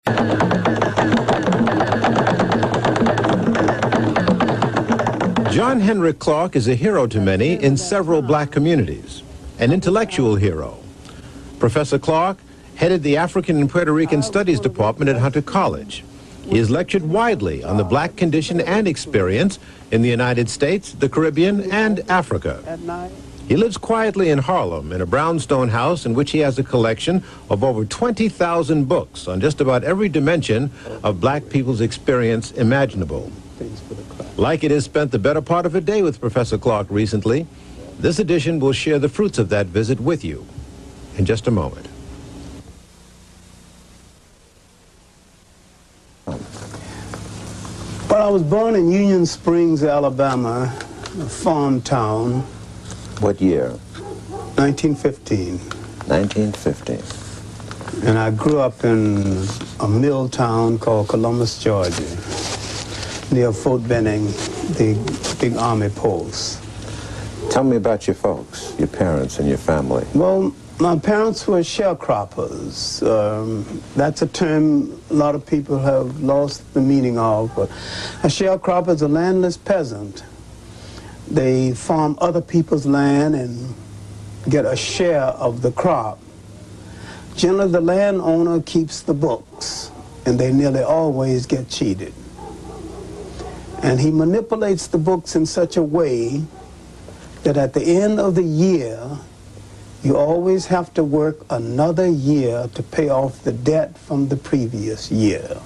John Henrik Clarke is a hero to many in several black communities, an intellectual hero. Professor Clarke headed the African and Puerto Rican Studies Department at Hunter College. He has lectured widely on the black condition and experience in the United States, the Caribbean, and Africa. He lives quietly in Harlem in a brownstone house in which he has a collection of over 20,000 books on just about every dimension of black people's experience imaginable. Like it has spent the better part of a day with Professor Clarke recently, this edition will share the fruits of that visit with you in just a moment. Well, I was born in Union Springs, Alabama, a farm town. What year? 1915. 1915. And I grew up in a mill town called Columbus, Georgia, near Fort Benning, the big army post. Tell me about your folks, your parents and your family. Well, my parents were sharecroppers. That's a term a lot of people have lost the meaning of, but a sharecropper is a landless peasant. They farm other people's land and get a share of the crop. Generally, the landowner keeps the books, and they nearly always get cheated. And he manipulates the books in such a way that at the end of the year, you always have to work another year to pay off the debt from the previous year.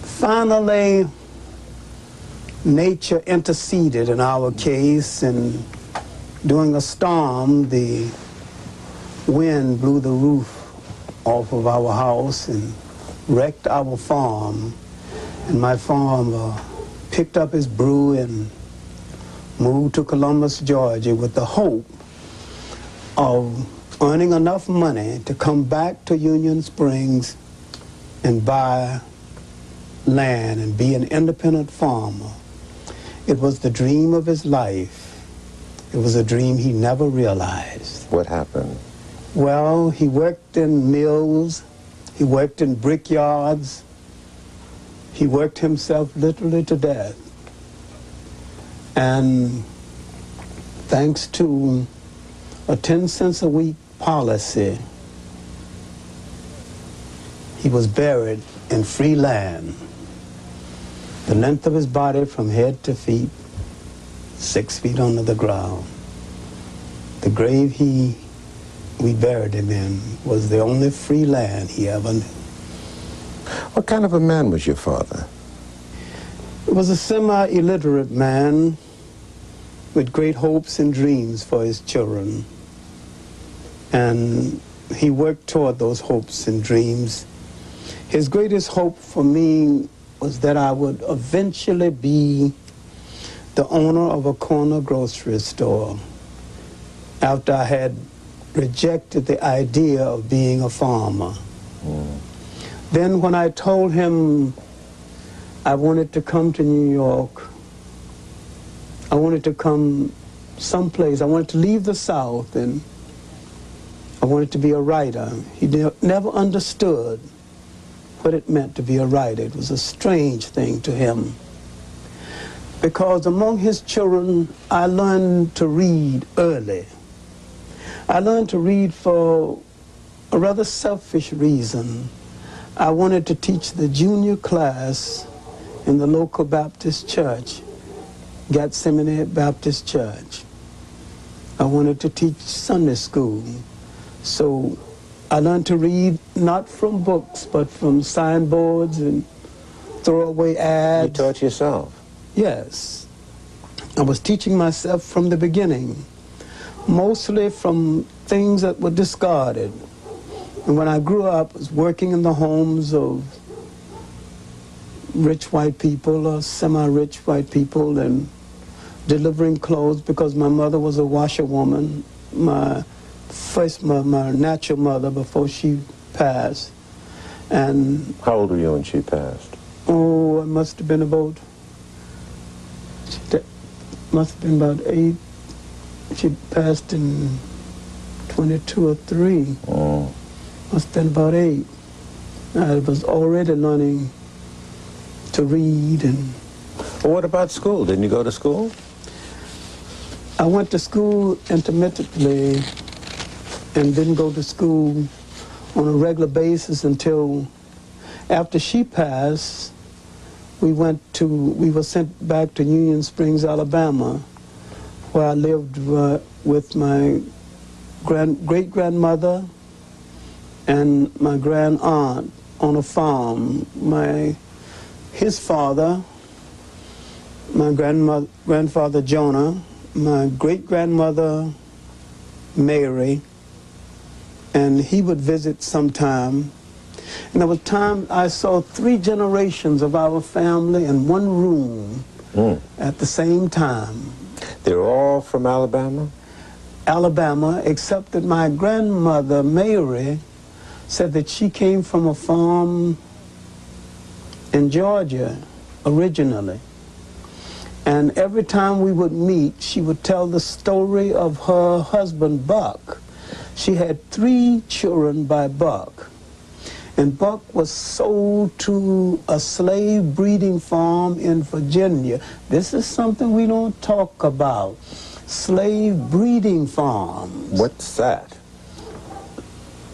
Finally, nature interceded in our case, and during a storm, the wind blew the roof off of our house and wrecked our farm. And my farmer picked up his brew and moved to Columbus, Georgia, with the hope of earning enough money to come back to Union Springs and buy land and be an independent farmer. It was the dream of his life. It was a dream he never realized. What happened? Well, he worked in mills, he worked in brickyards, he worked himself literally to death. And thanks to a 10 cents a week policy, he was buried in free land. The length of his body from head to feet, 6 feet under the ground. The grave we buried him in was the only free land he ever knew. What kind of a man was your father? He was a semi-illiterate man with great hopes and dreams for his children. And he worked toward those hopes and dreams. His greatest hope for me was that I would eventually be the owner of a corner grocery store after I had rejected the idea of being a farmer. Then when I told him I wanted to come to New York, I wanted to come someplace, I wanted to leave the South, and I wanted to be a writer. He never understood what it meant to be a writer. It was a strange thing to him. Because among his children, I learned to read early. I learned to read for a rather selfish reason. I wanted to teach the junior class in the local Baptist church, Gethsemane Baptist Church. I wanted to teach Sunday school. So I learned to read not from books, but from signboards and throwaway ads. You taught yourself? Yes. I was teaching myself from the beginning, mostly from things that were discarded. And when I grew up, I was working in the homes of rich white people or semi-rich white people and delivering clothes because my mother was a washerwoman. My natural mother before she passed. And how old were you when she passed? Oh, I must have been about 8. She passed in 22 or 3. Oh. Must have been about 8. I was already learning to read. And Well, what about school? Didn't you go to school? I went to school intermittently and didn't go to school on a regular basis until after she passed. We were sent back to Union Springs, Alabama, where I lived with my great-grandmother and my grand-aunt on a farm. His father, my grandfather Jonah, my great-grandmother Mary, and he would visit sometime. And there was time I saw 3 generations of our family in one room at the same time. They're all from Alabama? Alabama, except that my grandmother Mary said that she came from a farm in Georgia originally. And every time we would meet, she would tell the story of her husband, Buck. She had 3 children by Buck. And Buck was sold to a slave breeding farm in Virginia. This is something we don't talk about. Slave breeding farms. What's that?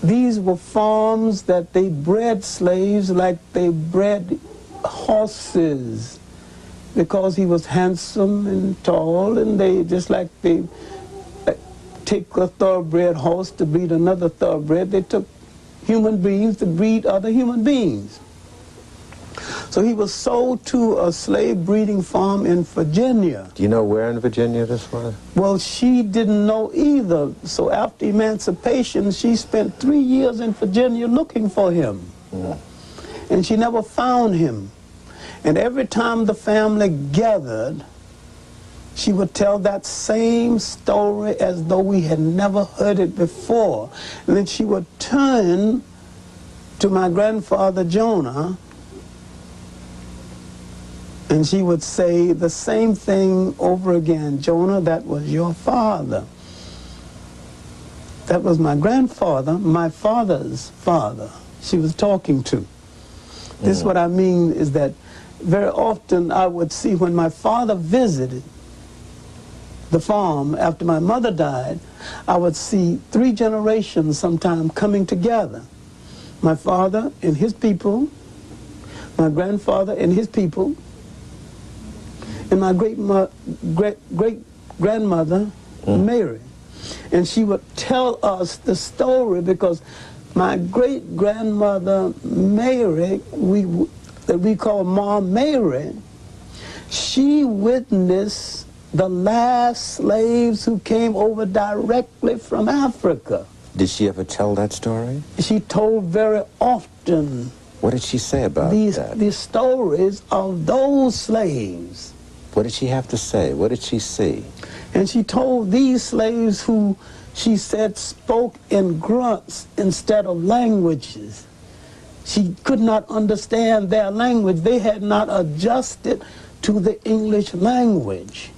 These were farms that they bred slaves like they bred horses, because he was handsome and tall, and they just like they take a thoroughbred horse to breed another thoroughbred, they took human beings to breed other human beings. So he was sold to a slave breeding farm in Virginia. Do you know where in Virginia this was? Well, she didn't know either. So after emancipation, she spent 3 years in Virginia looking for him. And she never found him. And every time the family gathered, she would tell that same story as though we had never heard it before. And then she would turn to my grandfather Jonah, and she would say the same thing over again. Jonah, that was your father. That was my grandfather, my father's father she was talking to. This is what I mean, is that very often I would see when my father visited the farm after my mother died, I would see 3 generations sometime coming together. My father and his people, my grandfather and his people, and my great-grandmother, Mary. And she would tell us the story, because my great-grandmother Mary, that we call Ma Mary, she witnessed the last slaves who came over directly from Africa. Did she ever tell that story? She told very often. What did she say about that? These stories of those slaves. What did she have to say? What did she see? And she told these slaves who, she said, spoke in grunts instead of languages. She could not understand their language. They had not adjusted to the English language.